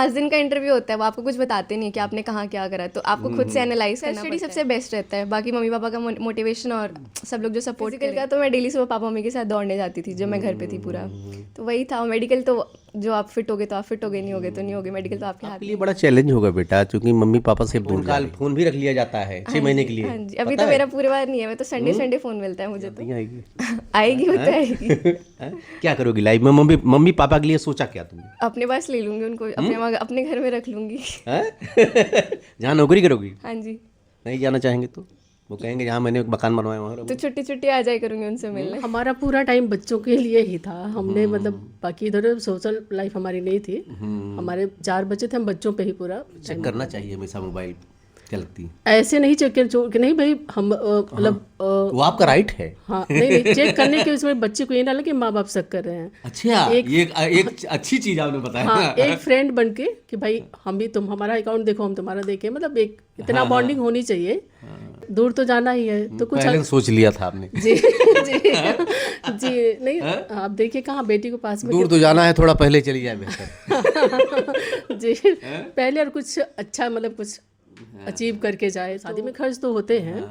5 दिन का इंटरव्यू होता है, वो आपको कुछ बताते नहीं है कि आपने कहाँ क्या करा, तो आपको खुद से एनालाइज करना स्टडी सबसे बेस्ट रहता है। बाकी मम्मी पापा का मोटिवेशन और सब लोग जो सपोर्ट का, तो मैं डेली सुबह पापा मम्मी के साथ दौड़ने जाती थी जब मैं घर पे थी पूरा, तो वही था। मेडिकल तो जो आप फिट होगे तो आप फिट होगे, नहीं होगे तो नहीं होगे, मेडिकल तो आपके हाथ आपके लिए बड़ा चैलेंज होगा बेटा, क्योंकि मम्मी पापा से दूर काल फोन भी रख लिया जाता है 6 महीने के लिए। हाँ जी, अभी तो मेरा पूरे बार नहीं है, मैं तो संडे संडे फोन मिलता है मुझे तो। नहीं आएगी। आएगी, वो तो आएगी। क्या करोगी लाइफ में? मम्मी मम्मी पापा के लिए सोचा क्या तुमने? अपने पास ले लूंगी उनको, अपने घर में रख लूंगी। जहाँ नौकरी करोगी? हाँ जी, नहीं जाना चाहेंगे तो वो कहेंगे जहाँ मैंने मकान बनवाया वहाँ रहो। तो छुट्टी छुट्टी आ जाए करूंगी उनसे मिलने। हमारा पूरा टाइम बच्चों के लिए ही था। हमने मतलब बाकी इधर सोशल लाइफ हमारी नहीं थी। हमारे 4 बच्चे थे, हम बच्चों पे ही पूरा चेक करना चाहिए हमेशा मोबाइल, क्या लगती है? ऐसे नहीं चेक कि नहीं भाई हम मतलब वो आपका राइट है। हाँ नहीं चेक करने के उसमें बच्चे को ये ना लगे कि माँ बाप शक कर रहे हैं। अच्छा, ये एक अच्छी चीज आपने बताया। हाँ, एक फ्रेंड बन के कि भाई हम भी, तुम हमारा अकाउंट देखो हम तुम्हारा देखें, मतलब एक इतना बॉन्डिंग होनी चाहिए। दूर तो जाना ही है तो कुछ पहले सोच लिया था आपने। जी जी जी नहीं, आप देखिए कहाँ बेटी को पास में दूर तो जाना है, थोड़ा पहले चली जाए बेहतर। जी पहले और कुछ अच्छा मतलब कुछ अचीव करके जाए। शादी में खर्च तो होते हैं,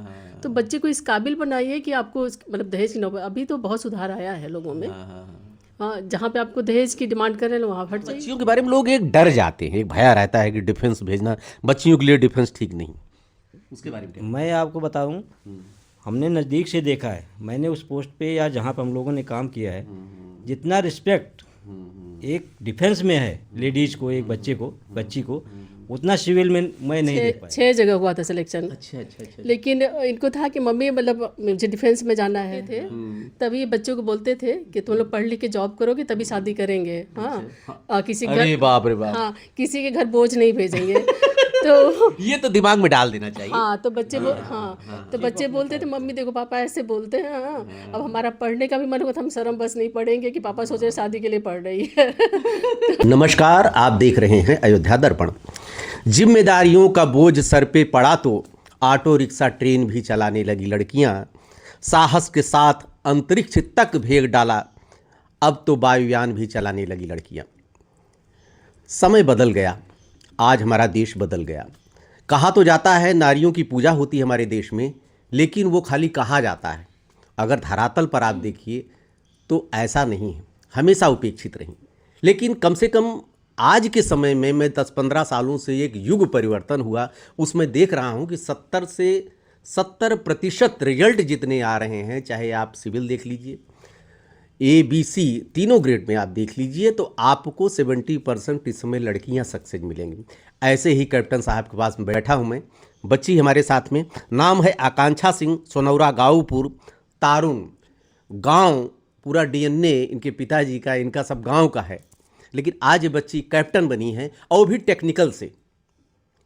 तो बच्चे को इस काबिल बनाइए कि आपको मतलब दहेज की नौबत। अभी तो बहुत सुधार आया है लोगों में। हाँ, जहाँ पे आपको दहेज की डिमांड कर रहे हैं वहाँ हट जाइए। बच्चियों के बारे में लोग एक डर जाते हैं, एक भया रहता है कि डिफेंस भेजना बच्चियों के लिए डिफेंस ठीक नहीं। उसके बारे में क्या? मैं आपको बताऊं, हमने नज़दीक से देखा है। मैंने उस पोस्ट पे या जहाँ पर हम लोगों ने काम किया है, जितना रिस्पेक्ट एक डिफेंस में है लेडीज को, एक बच्चे को, बच्ची को, उतना सिविल में मैं नहीं देख पाया। 6 जगह हुआ था सिलेक्शन। अच्छा। लेकिन इनको था कि मम्मी मतलब मुझे डिफेंस में जाना है थे, तभी बच्चों को बोलते थे कि तुम लोग पढ़ लिख के जॉब करोगे तभी शादी करेंगे। हाँ, किसी अरे बाप रे बाप। हाँ, किसी के घर बोझ नहीं भेजेंगे। तो ये तो दिमाग में डाल देना चाहिए। हाँ, तो बच्चे बोलते थे मम्मी देखो पापा ऐसे बोलते हैं। हाँ, अब हमारा पढ़ने का भी मन हुआ था, हम शर्म बस नहीं पढ़ेंगे कि पापा सोच रहे शादी के लिए पढ़ रही है। नमस्कार, आप देख रहे हैं अयोध्या दर्पण। जिम्मेदारियों का बोझ सर पे पड़ा तो ऑटो रिक्शा ट्रेन भी चलाने लगी लड़कियां। साहस के साथ अंतरिक्ष तक भेज डाला, अब तो वायुयान भी चलाने लगी लड़कियां। समय बदल गया, आज हमारा देश बदल गया। कहा तो जाता है नारियों की पूजा होती है हमारे देश में, लेकिन वो खाली कहा जाता है। अगर धरातल पर आप देखिए तो ऐसा नहीं है, हमेशा उपेक्षित रहीं। लेकिन कम से कम आज के समय में मैं 10-15 सालों से एक युग परिवर्तन हुआ, उसमें देख रहा हूँ कि 70 से 70% रिजल्ट जितने आ रहे हैं, चाहे आप सिविल देख लीजिए, ABC तीनों ग्रेड में आप देख लीजिए, तो आपको 70% इस समय लड़कियां सक्सेस मिलेंगी। ऐसे ही कैप्टन साहब के पास बैठा हूं मैं, बच्ची हमारे साथ में, नाम है आकांक्षा सिंह, सोनौरा गाऊपुर, तारुण गांव, पूरा DNA इनके पिताजी का, इनका सब गांव का है। लेकिन आज ये बच्ची कैप्टन बनी है, और भी टेक्निकल से,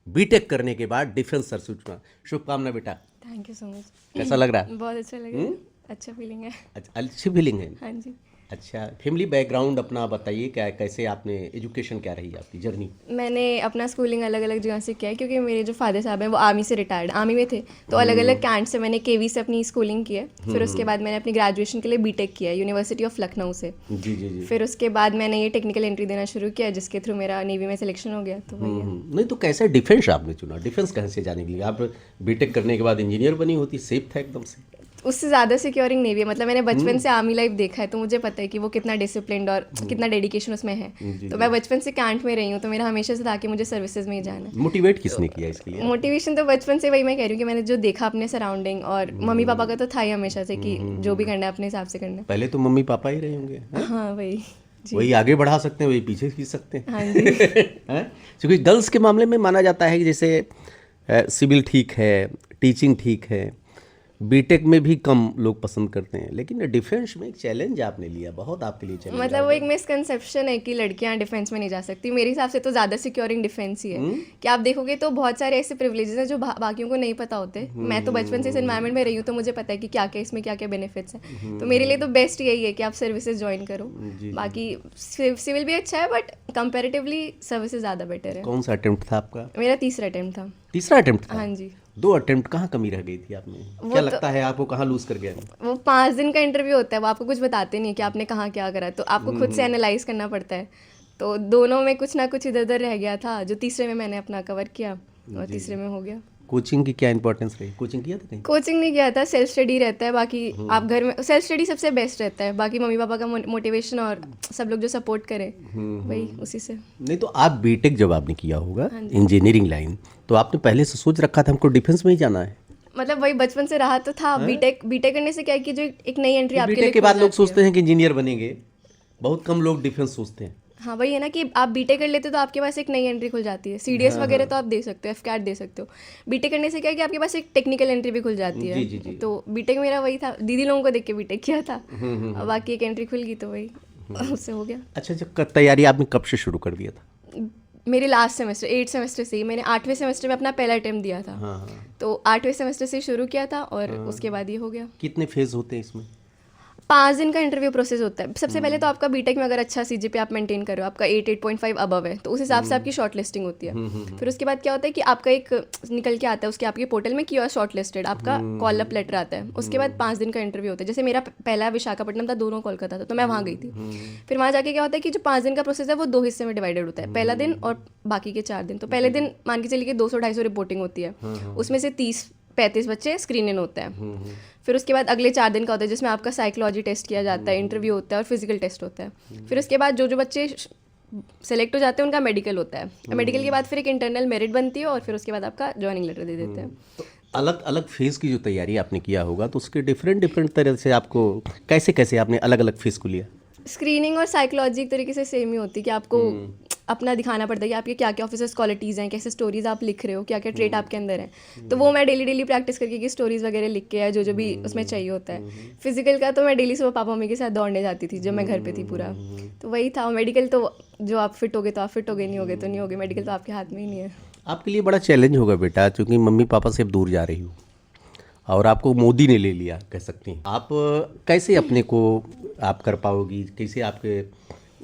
बीटेक करने के बाद डिफेंस सर्विस में। शुभकामना बेटा। Thank you so much. कैसा लग रहा है? बहुत अच्छा लग रहा है, अच्छा फीलिंग है। अच्छा, अच्छी फीलिंग है। हाँ जी। अच्छा, फैमिली बैकग्राउंड अपना बताइए, क्या कैसे आपने एजुकेशन, क्या रही आपकी जर्नी? मैंने अपना स्कूलिंग अलग अलग जगह से किया है, क्योंकि मेरे जो फादर साहब हैं वो आर्मी से रिटायर्ड, आर्मी में थे, तो अलग अलग कैंट से मैंने KV से अपनी स्कूलिंग की है। फिर उसके बाद मैंने अपनी ग्रेजुएशन के लिए बीटेक किया है यूनिवर्सिटी ऑफ लखनऊ से। जी। फिर उसके बाद मैंने ये टेक्निकल एंट्री देना शुरू किया, जिसके थ्रू मेरा नेवी में सिलेक्शन हो गया। तो वही है। नहीं तो कैसे डिफेंस आपने चुना? डिफेंस कैसे जाने के लिए? आप बीटेक करने के बाद इंजीनियर बनी होती, सेफ था एकदम से। उससे ज़्यादा सिक्योरिंग नेवी है, मतलब मैंने बचपन से आर्मी लाइफ देखा है, तो मुझे पता है कि वो कितना डिसिप्लिन्ड और कितना डेडिकेशन उसमें है। तो मैं बचपन से कैंट में रही हूँ, तो मेरा हमेशा से था कि मुझे सर्विसेज में ही जाना है। मोटिवेट किसने किया इसके लिए? मोटिवेशन तो बचपन से, वही मैं कह रही हूँ कि मैंने जो देखा अपने सराउंडिंग, और मम्मी पापा का तो था ही हमेशा से कि जो भी करना है अपने हिसाब से करना है। पहले तो मम्मी पापा ही रहे होंगे। हाँ वही जी। वही आगे बढ़ा सकते हैं, वही पीछे खींच सकते हैं। हाँ जी। क्योंकि गर्ल्स के मामले में माना जाता है कि जैसे सिविल ठीक है, टीचिंग ठीक है, बीटेक में भी कम लोग पसंद करते हैं, लेकिन डिफेंस में एक चैलेंज आपने लिया, बहुत आपके लिए चैलेंज। मतलब वो एक मिसकंसेप्शन है कि लड़कियां डिफेंस में नहीं जा सकती। मेरे हिसाब से तो ज़्यादा सिक्योरिंग डिफेंस ही है। कि आप देखोगे तो बहुत सारे ऐसे प्रिविलेजेस हैं जो बाकियों को नहीं पता होते। मैं तो बचपन से इस एनवायरनमेंट में रही हूँ, तो मुझे पता है कि क्या क्या इसमें क्या क्या बेनिफिट्स हैं। तो मेरे लिए तो बेस्ट यही है कि आप सर्विसेज ज्वाइन करो। बाकी सिविल भी अच्छा है, बट कंपेरेटिवली सर्विसेज ज़्यादा बेटर है। कौन सा अटेम्प्ट था आपका? मेरा तीसरा अटेम्प्ट था। तीसरा अटेम्प्ट था? हाँ जी। 2 अटेम्प्ट कहाँ कमी रह गई थी आपने? क्या लगता है आपको, कहाँ लूज कर गया? वो 5 दिन का इंटरव्यू होता है, वो आपको कुछ बताते नहीं कि आपने कहाँ क्या करा, तो आपको खुद से एनालाइज करना पड़ता है। तो दोनों में कुछ ना कुछ इधर उधर रह गया था, जो तीसरे में मैंने अपना कवर किया और तीसरे में हो गया। कोचिंग की क्या इंपॉर्टेंस रही? कोचिंग किया था कहीं? कोचिंग नहीं किया था, सेल्फ स्टडी रहता है। बाकी आप घर में सेल्फ स्टडी सबसे बेस्ट रहता है। बाकी मम्मी पापा का मोटिवेशन और सब लोग जो सपोर्ट करें वही उसी से। नहीं तो आप बीटेक जब आपने किया होगा इंजीनियरिंग लाइन, तो आपने पहले से सोच रखा था हमको डिफेंस में ही जाना है? मतलब वही बचपन से रहा तो था। बीटेक करने से क्या है कि जो एक नई एंट्री आपके लिए बीटेक के बाद खुल लोग जाती है। सोचते हैं कि इंजीनियर बनेंगे, बहुत कम लोग डिफेंस सोचते हैं। हाँ वही है ना कि आप बीटेक कर लेते हो तो आपके पास एक नई एंट्री खुल जाती है। सीडीएस वगैरह तो आप दे सकते हो, एफकैट दे सकते हो। बीटेक करने से क्या है कि आपके पास एक टेक्निकल एंट्री भी खुल जाती है। जी। तो बीटेक मेरा वही था, दीदी लोगों को देख के बीटेक किया था। और बाकी एक एंट्री खुल गई तो वही उससे हो गया। अच्छा, जब तैयारी आपने कब से शुरू कर दिया था? मेरे लास्ट सेमेस्टर 8 सेमेस्टर से ही, मैंने 8वें सेमेस्टर में अपना पहला अटेम्प्ट दिया था। तो 8वें सेमेस्टर से शुरू किया था और उसके बाद ये हो गया। कितने फेज होते हैं इसमें? 5 दिन का इंटरव्यू प्रोसेस होता है। सबसे पहले तो आपका बीटेक में अगर अच्छा सीजीपीए आप मेंटेन कर रहे हो, आपका 8.5 अबव है, तो उस हिसाब से आपकी शॉर्ट लिस्टिंग होती है। फिर उसके बाद क्या होता है कि आपका एक निकल के आता है, उसके आपके पोर्टल में कि और शॉर्ट लिस्टेड, आपका कॉल अप लेटर आता है। उसके बाद 5 दिन का इंटरव्यू होता है। जैसे मेरा पहला विशाखापट्टनम था, दोनों कोलकाता था, तो मैं वहाँ गई थी। फिर वहाँ जाके क्या होता है कि जो 5 दिन का प्रोसेस है वो 2 हिस्से में डिवाइडेड होता है, पहला दिन और बाकी के 4 दिन। तो पहले दिन मान के चलिए कि 200-250 रिपोर्टिंग होती है, उसमें से 30-35 बच्चे स्क्रीन इन होता है। फिर उसके बाद अगले 4 दिन का होता है जिसमें आपका साइकोलॉजी टेस्ट किया जाता है, इंटरव्यू होता है और फिजिकल टेस्ट होता है। फिर उसके बाद जो बच्चे सेलेक्ट हो जाते हैं उनका मेडिकल होता है। मेडिकल के बाद फिर एक इंटरनल मेरिट बनती है और फिर उसके बाद आपका ज्वाइनिंग लेटर दे देते हैं। तो अलग अलग फेज की जो तैयारी आपने किया होगा, तो उसके डिफरेंट तरह से आपको कैसे आपने अलग अलग फेज को लिया? स्क्रीनिंग और साइकोलॉजी एक तरीके से सेम ही होती है कि आपको अपना दिखाना पड़ता है कि आपके क्या क्या ऑफिसर्स क्वालिटीज़ हैं, कैसे स्टोरीज आप लिख रहे हो, क्या क्या ट्रेट आपके अंदर है। तो वो मैं डेली प्रैक्टिस करके कि स्टोरीज वगैरह लिख के या जो भी उसमें चाहिए होता है। फिजिकल का तो मैं डेली सुबह पापा मम्मी के साथ दौड़ने जाती थी जब मैं घर पे थी पूरा। तो वही था। मेडिकल तो जो आप फिट होगे तो आप फिट होगे, नहीं होगे तो नहीं होगे। मेडिकल तो आपके हाथ में ही नहीं है। आपके लिए बड़ा चैलेंज होगा बेटा, क्योंकि मम्मी पापा से अब दूर जा रही हो और आपको मोदी ने ले लिया कह सकती हैं। आप कैसे अपने को आप कर पाओगी? कैसे आपके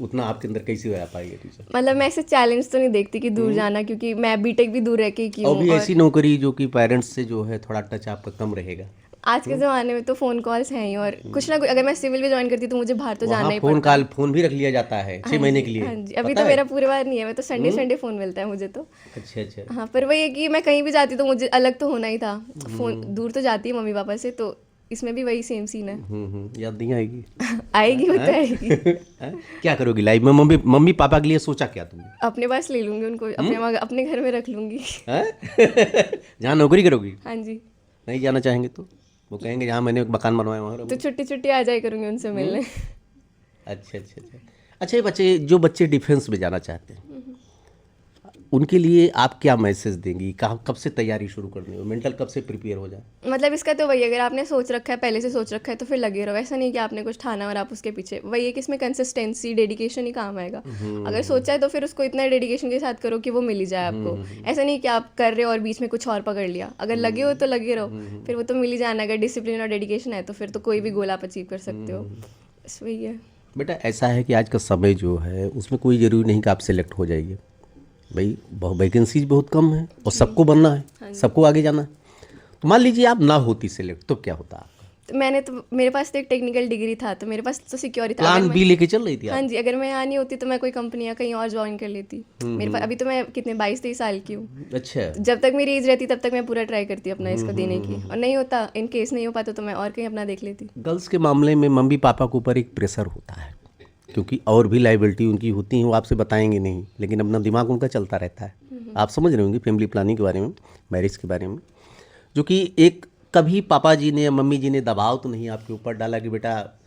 उतना आपके अंदर कैसे आ पाएगी टीचर? मतलब मैं ऐसे चैलेंज तो नहीं देखती कि दूर जाना, क्योंकि मैं बीटेक भी दूर रह के की और हूँ। भी ऐसी नौकरी जो कि पेरेंट्स से जो है थोड़ा टच आपका कम रहेगा। आज के ज़माने में तो फ़ोन कॉल्स हैं ही, और कुछ ना कुछ अगर मैं सिविल भी ज्वाइन करती तो मुझे बाहर तो जाना वहाँ ही फोन पड़ता। कॉल फोन भी रख लिया जाता है 6 महीने के लिए। हाँ जी, अभी पता तो है? मेरा पूरे बार नहीं है, मैं तो संडे फ़ोन मिलता है मुझे तो। अच्छा। हाँ, पर वही है कि मैं कहीं भी जाती तो मुझे अलग तो होना ही था। फ़ोन दूर तो जाती है मम्मी पापा से, तो इसमें भी वही सेम सीन है। याद नहीं आएगी? आएगी, वो तो आएगी। हैं? क्या करोगी लाइफ में? मम्मी पापा के लिए सोचा क्या तुमने? अपने पास ले लूँगी उनको, अपने घर में रख लूँगी। जहाँ नौकरी करोगी? हाँ जी। नहीं जाना चाहेंगे तो वो कहेंगे जहाँ मैंने एक मकान बनवाया वहाँ रहो। तो छुट्टी आ जाए करूँगी उनसे मिलने। अच्छा ये बच्चे जो डिफेंस में जाना चाहते हैं उनके लिए आप क्या मैसेज देंगी? कब से तैयारी शुरू करनी हो? मेंटल कब से प्रिपेयर हो जाए? मतलब इसका तो वही, अगर आपने सोच रखा है, पहले से सोच रखा है तो फिर लगे रहो। ऐसा नहीं कि आपने कुछ ठाना और आप उसके पीछे। वही है कि इसमें कंसिस्टेंसी, डेडिकेशन ही काम आएगा। अगर सोचा है तो फिर उसको इतना डेडिकेशन के साथ करो कि वो मिल ही जाए आपको। ऐसा नहीं कि आप कर रहे हो और बीच में कुछ और पकड़ लिया। अगर लगे हो तो लगे रहो, फिर वो तो मिल ही जाना। अगर डिसिप्लिन और डेडिकेशन है तो फिर तो कोई भी गोल आप अचीव कर सकते हो। बस वही है बेटा। ऐसा है कि आज का समय जो है उसमें कोई ज़रूरी नहीं कि आप सिलेक्ट हो जाइए। भाई वैकेंसीज बहुत कम है और सबको बनना है, सबको आगे जाना है। तो मान लीजिए आप ना होती सिलेक्ट तो क्या होता? तो मेरे पास तो एक टेक्निकल डिग्री था, तो मेरे पास तो सिक्योरिटी था। प्लान बी लेके चल रही थी आप? हाँ जी, अगर मैं यहाँ नहीं होती तो मैं कोई कंपनी या कहीं और ज्वाइन कर लेती। मेरे पास अभी तो मैं कितने 22-23 साल की हूँ। अच्छा। जब तक मेरी एज रहती तब तक मैं पूरा ट्राई करती अपना इसको देने की, और नहीं होता, इन केस नहीं हो पाता तो मैं और कहीं अपना देख लेती। गर्ल्स के मामले में मम्मी पापा के ऊपर एक प्रेशर होता है, क्योंकि और भी लाइबिलिटी उनकी होती हैं, वो आपसे बताएंगे नहीं, लेकिन अपना दिमाग उनका चलता रहता है। आप समझ रहे होंगे फैमिली प्लानिंग के बारे में, मैरिज के बारे में, जो कि एक कभी पापा जी ने या मम्मी जी ने दबाव तो नहीं आपके ऊपर डाला कि बेटा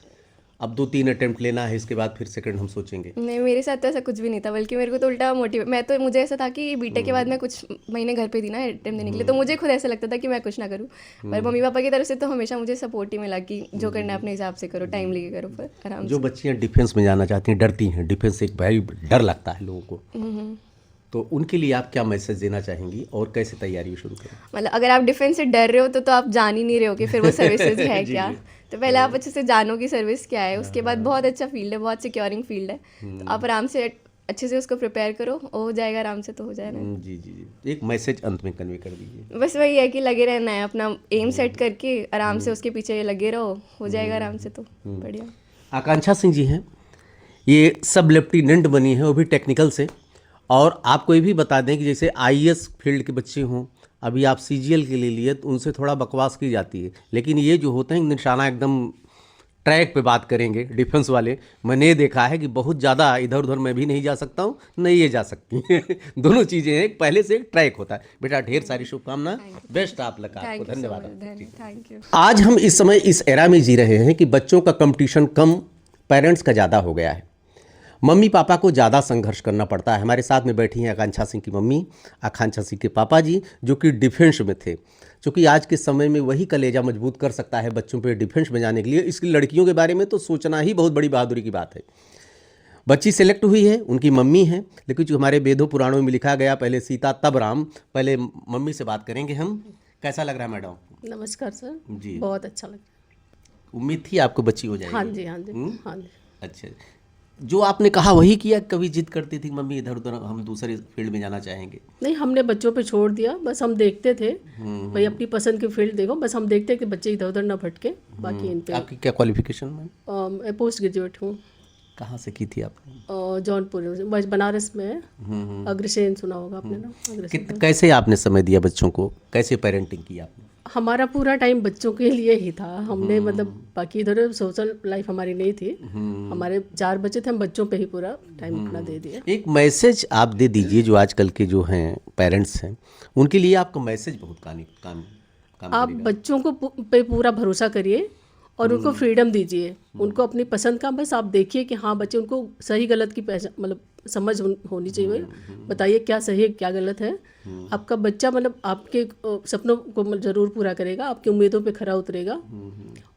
अब 2-3 अटेम्प्ट लेना है, इसके बाद फिर सेकंड हम सोचेंगे? नहीं, मेरे साथ तो ऐसा कुछ भी नहीं था, बल्कि मेरे को तो उल्टा मुझे ऐसा था कि बीटेक के बाद मैं कुछ महीने घर पे थी ना अटेम्प्ट देने के लिए, तो मुझे खुद ऐसा लगता था कि मैं कुछ ना करूँ। पर मम्मी पापा की तरफ से तो हमेशा मुझे सपोर्ट ही मिला कि जो करना है अपने हिसाब से करो, टाइम लेके करो, पर आराम से। जो बच्चियाँ डिफेंस में जाना चाहती हैं डरती हैं, डिफेंस एक भाई डर लगता है लोगों को, तो उनके लिए आप क्या मैसेज देना चाहेंगी और कैसे तैयारी शुरू करें? मतलब अगर आप डिफेंस से डर रहे हो तो आप जान ही नहीं रहे हो कि फिर वो सर्विसेज है क्या। तो पहले आप अच्छे से जानो कि सर्विस क्या है, उसके बाद बहुत अच्छा फील्ड है, बहुत सिक्योरिंग फील्ड है, तो आप आराम से अच्छे से उसको प्रिपेयर करो, हो जाएगा आराम से, तो हो जाएगा। जी। एक मैसेज अंत में कन्वे कर दीजिए। बस वही है कि लगे रहना है, अपना एम सेट करके आराम से उसके पीछे लगे रहो, हो जाएगा आराम से, तो बढ़िया। आकांक्षा सिंह जी हैं, ये सब लेफ्टिनेंट बनी है, वो भी टेक्निकल से। और आपको ये भी बता दें कि जैसे आईएएस फील्ड के बच्चे हों, अभी आप सीजीएल के लिए लिए तो उनसे थोड़ा बकवास की जाती है, लेकिन ये जो होते हैं निशाना एकदम ट्रैक पे बात करेंगे डिफेंस वाले। मैंने ये देखा है कि बहुत ज़्यादा इधर उधर मैं भी नहीं जा सकता हूँ, नहीं ये जा सकती हैं। दोनों चीज़ें हैं, पहले से एक ट्रैक होता है। बेटा ढेर सारी शुभकामनाएं, बेस्ट आप लगा आपको, धन्यवाद। Thank you. आज हम इस समय इस एरा में जी रहे हैं कि बच्चों का कंपटीशन कम, पेरेंट्स का ज़्यादा हो गया है। मम्मी पापा को ज़्यादा संघर्ष करना पड़ता है। हमारे साथ में बैठी हैं आकांक्षा सिंह की मम्मी, आकांक्षा सिंह के पापा जी, जो कि डिफेंस में थे। क्योंकि आज के समय में वही कलेजा मजबूत कर सकता है बच्चों पे डिफेंस में जाने के लिए। इसकी लड़कियों के बारे में तो सोचना ही बहुत बड़ी बहादुरी की बात है। बच्ची सेलेक्ट हुई है, उनकी मम्मी है, लेकिन जो हमारे वेदों पुराणों में लिखा गया, पहले सीता तब राम। पहले मम्मी से बात करेंगे हम। कैसा लग रहा है मैडम? नमस्कार सर जी। बहुत अच्छा लग रहा उम्मीद थी आपको बच्ची हो है। जाएगी? हाँ जी हाँ जी हाँ जी। अच्छा, जो आपने कहा वही किया? कभी जिद करती थी मम्मी इधर उधर हम दूसरे फील्ड में जाना चाहेंगे? नहीं, हमने बच्चों पे छोड़ दिया, बस हम देखते थे भाई अपनी पसंद की फील्ड देखो, बस हम देखते कि बच्चे इधर उधर ना भटके। बाकी इन पे आपकी क्या क्वालिफिकेशन में? मैं पोस्ट ग्रेजुएट हूँ। कहाँ से की थी आपने? जौनपुर बस बनारस में है। अग्रसेन सुना होगा आपने ना? अग्रसेन। कैसे आपने समय दिया बच्चों को, कैसे पेरेंटिंग की आपने? हमारा पूरा टाइम बच्चों के लिए ही था। हमने मतलब बाकी इधर सोशल लाइफ हमारी नहीं थी। हमारे 4 बच्चे थे, हम बच्चों पे ही पूरा टाइम अपना दे दिया। एक मैसेज आप दे दीजिए, जो आजकल के जो हैं पेरेंट्स हैं उनके लिए आपका मैसेज बहुत काम आप बच्चों को पे पूरा भरोसा करिए और उनको फ्रीडम दीजिए। उनको अपनी पसंद का बस आप देखिए कि हाँ बच्चे, उनको सही गलत की मतलब समझ होनी चाहिए। बताइए क्या सही है क्या गलत है। आपका बच्चा मतलब आपके सपनों को जरूर पूरा करेगा, आपकी उम्मीदों पे खरा उतरेगा।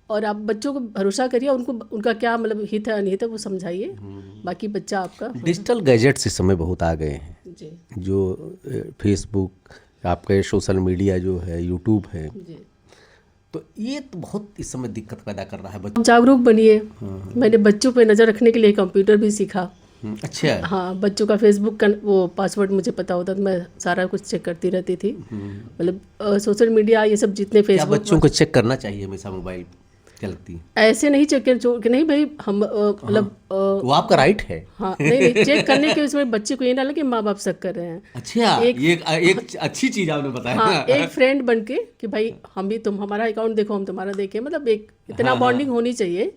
और आप बच्चों को भरोसा करिए, उनको उनका क्या मतलब हित है अनिहित है वो समझाइए। बाकी बच्चा आपका। डिजिटल गैजेट्स इस समय बहुत आ गए हैं, जी जो फेसबुक, आपके सोशल मीडिया जो है, यूट्यूब है, जी। तो ये तो बहुत इस समय दिक्कत पैदा कर रहा है बच्चों। जागरूक बनिए। मैंने बच्चों पे नज़र रखने के लिए कंप्यूटर भी सीखा। अच्छा। हाँ, बच्चों का फेसबुक का वो पासवर्ड मुझे पता होता, तो मैं सारा कुछ चेक करती रहती थी। मतलब सोशल मीडिया ये सब जितने क्या फेसबुक बच्चों को चेक करना चाहिए हमेशा मोबाइल? क्या लगती है? ऐसे नहीं चेक कि नहीं भाई हम मतलब वो आपका राइट है। हाँ नहीं चेक करने के उसमें बच्चे को ये ना लगे माँ बाप शक कर रहे हैं। अच्छा, ये एक अच्छी चीज आपने बताया। हाँ, एक फ्रेंड बन के कि भाई हम भी, तुम हमारा अकाउंट देखो हम तुम्हारा देखें, मतलब एक इतना बॉन्डिंग होनी चाहिए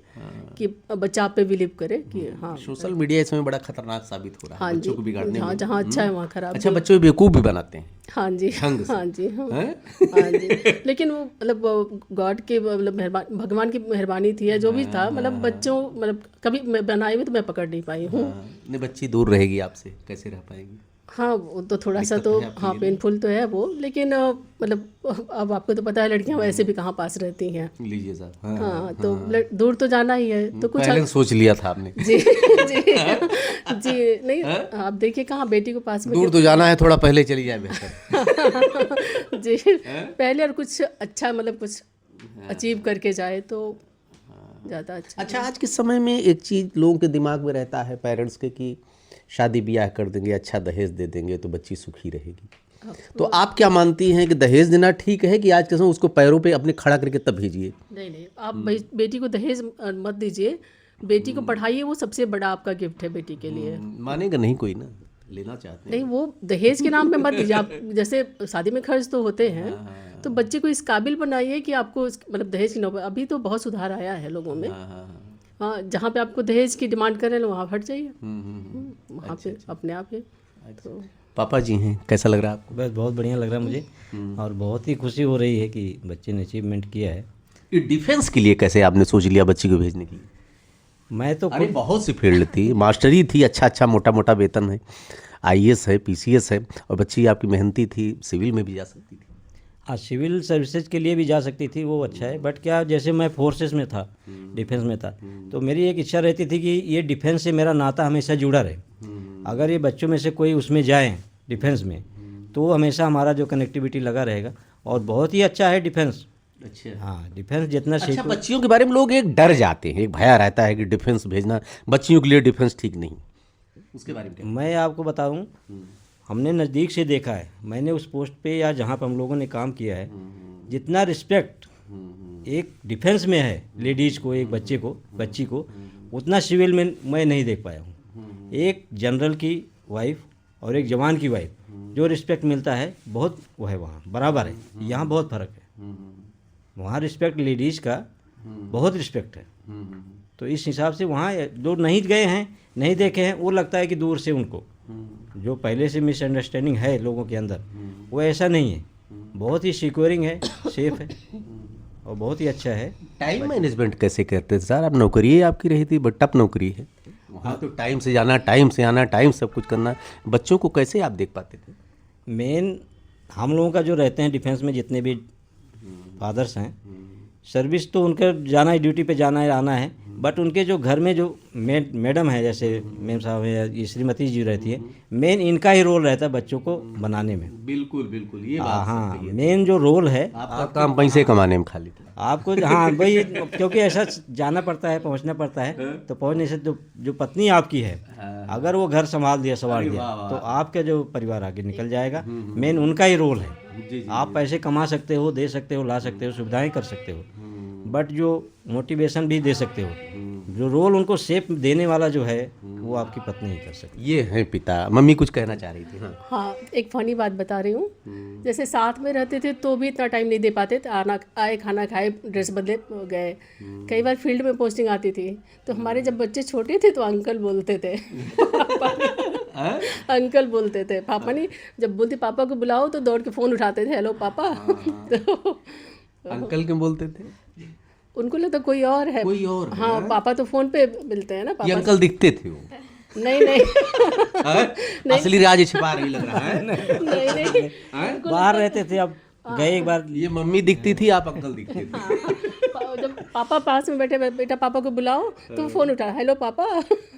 कि बच्चा आप पे बिलीव करे कि हाँ सोशल मीडिया इसमें बड़ा खतरनाक साबित हो रहा है हाँ बच्चों जी। को बिगाड़ने हाँ, में। जहाँ अच्छा है वहाँ खराब। अच्छा, बच्चों को बेवकूफ़ भी बनाते हैं। हाँ जी ढंग से। हाँ जी हाँ हैं? हाँ जी। लेकिन वो मतलब गॉड के मतलब भगवान की मेहरबानी थी या जो भी था, मतलब बच्चों मतलब कभी मैं बनाए हुए तो मैं पकड़ नहीं पाई हूँ। नहीं, बच्ची दूर रहेगी आपसे, कैसे रह पाएगी? हाँ वो तो थोड़ा सा तो हाँ पेनफुल तो है वो, लेकिन मतलब अब आपको तो पता है लड़कियां वैसे भी कहाँ पास रहती हैं। लीजिए साहब। हाँ तो दूर तो जाना ही है तो कुछ पहले सोच लिया था आपने। जी जी जी। नहीं आप देखिए कहाँ बेटी को पास में दूर तो जाना है, थोड़ा पहले चली जाए बेहतर। जी पहले और कुछ अच्छा मतलब कुछ अचीव करके जाए तो ज़्यादा अच्छा। अच्छा, आज के समय में एक चीज़ लोगों के दिमाग में रहता है पेरेंट्स के कि शादी ब्याह कर देंगे, अच्छा दहेज दे देंगे तो बच्ची सुखी रहेगी। तो आप क्या मानती हैं कि दहेज देना ठीक है कि आज के समय उसको पैरों पे अपने खड़ा करके तब भेजिए? नहीं नहीं, आप बेटी को दहेज मत दीजिए, बेटी को पढ़ाइए, वो सबसे बड़ा आपका गिफ्ट है बेटी के लिए। मानेगा नहीं कोई ना, लेना चाहते हैं। नहीं वो दहेज के नाम पे मत दीजिए आप। जैसे शादी में खर्च तो होते हैं, तो बच्चे को इस काबिल बनाइए कि आपको मतलब दहेज की नौबत। अभी तो बहुत सुधार आया है लोगों में। हाँ, जहाँ पे आपको दहेज की डिमांड कर रहे हैं वहाँ हट जाइए, वहाँ पे अपने आप ही। तो पापा जी हैं, कैसा लग रहा है आपको? बस बहुत बढ़िया लग रहा है मुझे, और बहुत ही खुशी हो रही है कि बच्चे ने अचीवमेंट किया है। ये डिफेंस के लिए कैसे आपने सोच लिया बच्ची को भेजने की? मैं तो अरे बहुत सी फील्ड थी, मास्टरी थी, अच्छा मोटा मोटा वेतन है, आईएएस है, पीसीएस है, और बच्ची आपकी मेहनती थी, सिविल में भी जा सकती थी। हाँ, सिविल सर्विसेज के लिए भी जा सकती थी, वो अच्छा है। बट क्या, जैसे मैं फोर्सेस में था, डिफेंस में था, तो मेरी एक इच्छा रहती थी कि ये डिफेंस से मेरा नाता हमेशा जुड़ा रहे। अगर ये बच्चों में से कोई उसमें जाए डिफेंस में, तो हमेशा हमारा जो कनेक्टिविटी लगा रहेगा, और बहुत ही अच्छा है डिफेंस। अच्छा। हाँ, डिफेंस जितना अच्छा, बच्चियों के बारे में लोग एक डर जाते हैं, एक भया रहता है कि डिफेंस भेजना बच्चियों के लिए डिफेंस ठीक नहीं, उसके बारे में क्या? मैं आपको बताऊं, हमने नज़दीक से देखा है। मैंने उस पोस्ट पे या जहाँ पर हम लोगों ने काम किया है, जितना रिस्पेक्ट एक डिफेंस में है लेडीज़ को, एक बच्चे को, बच्ची को, उतना सिविल में मैं नहीं देख पाया हूँ। एक जनरल की वाइफ और एक जवान की वाइफ जो रिस्पेक्ट मिलता है बहुत वो है वहाँ बराबर है। यहाँ बहुत फ़र्क है। वहाँ रिस्पेक्ट लेडीज़ का बहुत रिस्पेक्ट है। तो इस हिसाब से वहाँ जो नहीं गए हैं नहीं देखे हैं वो लगता है कि दूर से उनको जो पहले से मिसअंडरस्टैंडिंग है लोगों के अंदर वो ऐसा नहीं है। बहुत ही सिक्योरिंग है, सेफ है और बहुत ही अच्छा है। टाइम मैनेजमेंट कैसे करते थे सर? आप नौकरी ही आपकी रही थी, बट टफ नौकरी है वहाँ तो टाइम से जाना, टाइम से आना, टाइम सब कुछ करना। बच्चों को कैसे आप देख पाते थे? मेन हम लोगों का जो रहते हैं डिफेंस में जितने भी फादर्स हैं, सर्विस तो उनका जाना है, ड्यूटी पे जाना है, आना है, बट उनके जो घर में जो मैडम है जैसे मैम साहब है या श्रीमती जी रहती है, मेन इनका ही रोल रहता है बच्चों को बनाने में। बिल्कुल बिल्कुल, ये हाँ, मेन जो रोल है आपका काम पैसे कमाने में खाली था आपको। हाँ भाई, क्योंकि ऐसा जाना पड़ता है, पहुंचना पड़ता है, तो पहुंचने से जो पत्नी आपकी है अगर वो घर संभाल दिया, संभाल दिया, तो आपका जो परिवार आगे निकल जाएगा। मेन उनका ही रोल है। आप पैसे कमा सकते हो, दे सकते हो, ला सकते हो, सुविधाएं कर सकते हो, बट जो मोटिवेशन भी दे सकते हो, जो रोल उनको सेफ देने वाला जो है वो आपकी पत्नी ही कर सकती है। ये है पिता। मम्मी कुछ कहना चाह रही थी? हाँ, हाँ, एक फ़नी बात बता रही हूँ। जैसे साथ में रहते थे तो भी इतना टाइम नहीं दे पाते थे। आना आए, खाना खाए, ड्रेस बदले, गए। कई बार फील्ड में पोस्टिंग आती थी तो हमारे जब बच्चे छोटे थे तो अंकल बोलते थे। अंकल बोलते थे। पापा नहीं, जब बोलते पापा को बुलाओ तो दौड़ के फ़ोन उठाते थे, हेलो पापा। तो अंकल क्यों बोलते थे? उनको लगता कोई और है। कोई और है। हाँ, पापा तो फ़ोन पे मिलते हैं ना ये पापा। अंकल दिखते थे वो? नहीं नहीं असली राज छिपा रही लग रहा है। नहीं बाहर रहते थे, अब गए एक बार। ये मम्मी दिखती थी, आप अंकल दिखते थे। जब पापा पास में बैठे, बेटा पापा को बुलाओ तो फ़ोन उठा, हेलो पापा।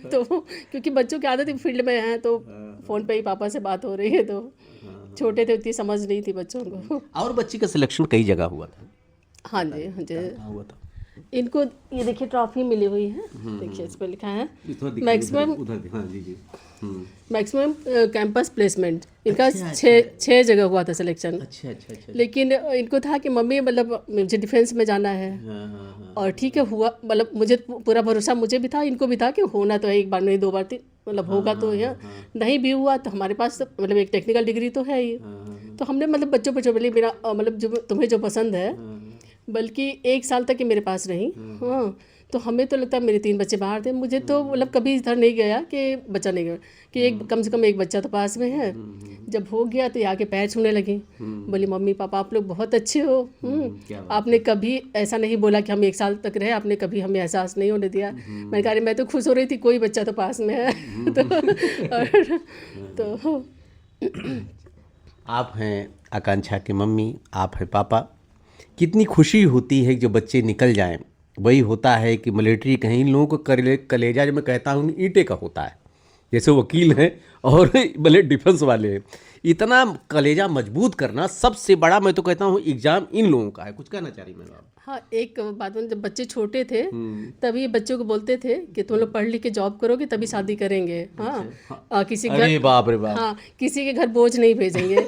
तो क्योंकि बच्चों की आदत फील्ड में है तो फ़ोन पे ही पापा से बात हो रही है। तो छोटे थे, उतनी समझ नहीं थी बच्चों को। और बच्ची का सिलेक्शन कई जगह हुआ था? हाँ जी, हाँ जी। हुआ था। इनको ये देखिए ट्रॉफी मिली हुई है, देखिए इस पर लिखा है मैक्सिमम मैक्सिमम कैंपस प्लेसमेंट। इनका छः जगह हुआ था सिलेक्शन। अच्छा। लेकिन इनको था कि मम्मी मतलब मुझे डिफेंस में जाना है। और ठीक है, हुआ, मतलब मुझे पूरा भरोसा मुझे भी था, इनको भी था कि होना तो है, एक बार नहीं, दो बार, तीन, मतलब होगा तो है। नहीं भी हुआ तो हमारे पास मतलब एक टेक्निकल डिग्री तो है ही। तो हमने मतलब बच्चों पर बोले मेरा मतलब जो तुम्हें जो पसंद है, बल्कि 1 साल तक ही मेरे पास रही। हाँ, तो हमें तो लगता है मेरे 3 बच्चे बाहर थे, मुझे तो मतलब कभी इधर नहीं गया कि बच्चा नहीं गया कि एक कम से कम एक बच्चा तो पास में है। जब हो गया तो आके पैर छूने लगी, बोली मम्मी पापा आप लोग बहुत अच्छे हो। आपने कभी ऐसा नहीं बोला कि हम 1 साल तक रहे, आपने कभी हमें एहसास नहीं होने दिया। मैंने कहा मैं तो खुश हो रही थी, कोई बच्चा तो पास में है। तो आप हैं आकांक्षा की मम्मी, आप हैं पापा। कितनी खुशी होती है कि जो बच्चे निकल जाएं। वही होता है कि मिलिट्री कहीं इन लोगों को कलेजा, जो मैं कहता हूँ ईंटे का होता है। जैसे वकील हैं और भले डिफेंस वाले हैं, इतना कलेजा मजबूत करना सबसे बड़ा, मैं तो कहता हूँ, एग्जाम इन लोगों का है। कुछ कहना चाह रही मैं? हाँ, एक बात में, जब बच्चे छोटे थे तभी बच्चों को बोलते थे कि तुम लोग पढ़ लिख के जॉब करोगे तभी शादी करेंगे। हाँ, किसी घर, अरे बाप रे बाप। हाँ, किसी के घर बोझ नहीं भेजेंगे।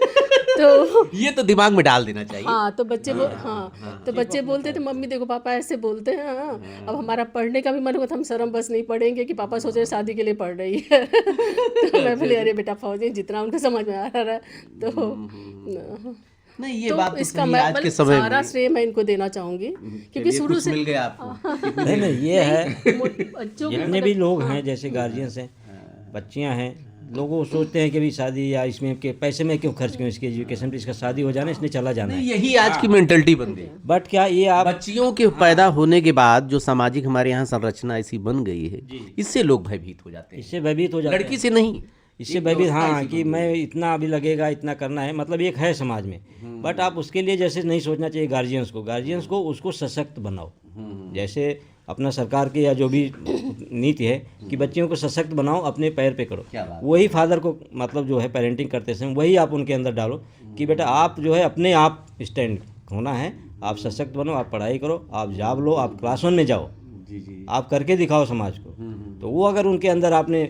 तो ये तो दिमाग में डाल देना चाहिए। हाँ, तो बच्चे बोलते थे मम्मी देखो पापा ऐसे बोलते हैं। हाँ, अब हमारा पढ़ने का भी मन हुआ था, हम शर्म बस नहीं पढ़ेंगे कि पापा सोच रहे शादी के लिए पढ़ रही है। तो मैं बोली अरे बेटा फौजी, जितना उनको समझ में आ रहा है। तो नहीं, ये तो बात तो इसका सही है, आज के समय सारा में श्रेय मैं इनको देना चाहूँगी क्योंकि शुरू से मिल गया आपको। नहीं, ये है बच्चों जितने भी लोग हैं जैसे गार्जियंस हैं, बच्चियां हैं, लोगों को सोचते हैं कि भी शादी या इसमें के पैसे में क्यों खर्च क्यों, इसकी एजुकेशन पे, इसका शादी हो जाना, इसने चला जाना है। यही आज की मेंटलिटी बन गई। बट क्या ये आप बच्चियों के पैदा होने के बाद जो सामाजिक हमारे यहाँ संरचना ऐसी बन गई है, इससे लोग भयभीत हो जाते हैं। इससे भयभीत हो जाते लड़की से नहीं, इससे भयभीत, हाँ, कि मैं इतना अभी लगेगा, इतना करना है, मतलब एक है समाज में। बट आप उसके लिए जैसे नहीं सोचना चाहिए गार्जियंस को उसको सशक्त बनाओ। जैसे अपना सरकार की या जो भी नीति है कि बच्चियों को सशक्त बनाओ, अपने पैर पे करो। वही फादर को मतलब जो है पेरेंटिंग करते समय वही आप उनके अंदर डालो कि बेटा आप जो है अपने आप स्टैंड होना है, आप सशक्त बनो, आप पढ़ाई करो, आप जॉब लो, आप क्लास 1 में जाओ, आप करके दिखाओ समाज को। तो वो अगर उनके अंदर आपने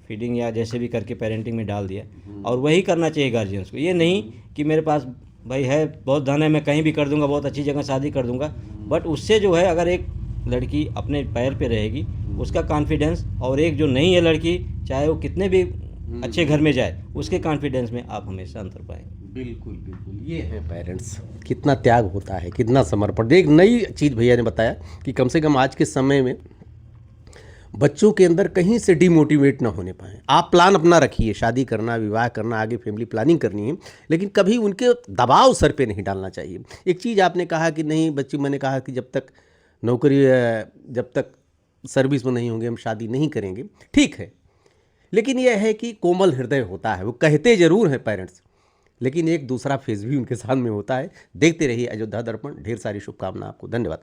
फीडिंग या जैसे भी करके पेरेंटिंग में डाल दिया, और वही करना चाहिए गार्जियंस को। ये नहीं कि मेरे पास भाई है, बहुत धन है, मैं कहीं भी कर दूंगा, बहुत अच्छी जगह शादी कर दूंगा। बट उससे जो है अगर एक लड़की अपने पैर पे रहेगी उसका कॉन्फिडेंस, और एक जो नहीं है लड़की, चाहे वो कितने भी अच्छे घर में जाए, उसके कॉन्फिडेंस में आप हमेशा अंतर पाएंगे। बिल्कुल बिल्कुल, ये है पेरेंट्स, कितना त्याग होता है, कितना समर्पण। एक नई चीज़ भैया ने बताया कि कम से कम आज के समय में बच्चों के अंदर कहीं से डिमोटिवेट ना होने पाए। आप प्लान अपना रखिए, शादी करना, विवाह करना, आगे फैमिली प्लानिंग करनी है, लेकिन कभी उनके दबाव सर पे नहीं डालना चाहिए। एक चीज़ आपने कहा कि नहीं बच्ची, मैंने कहा कि जब तक नौकरी, जब तक सर्विस में नहीं होंगे हम शादी नहीं करेंगे, ठीक है, लेकिन यह है कि कोमल हृदय होता है, वो कहते ज़रूर हैं पेरेंट्स, लेकिन एक दूसरा फेज भी उनके साथ में होता है। देखते रहिए अयोध्या दर्पण, ढेर सारी शुभकामनाएं आपको, धन्यवाद।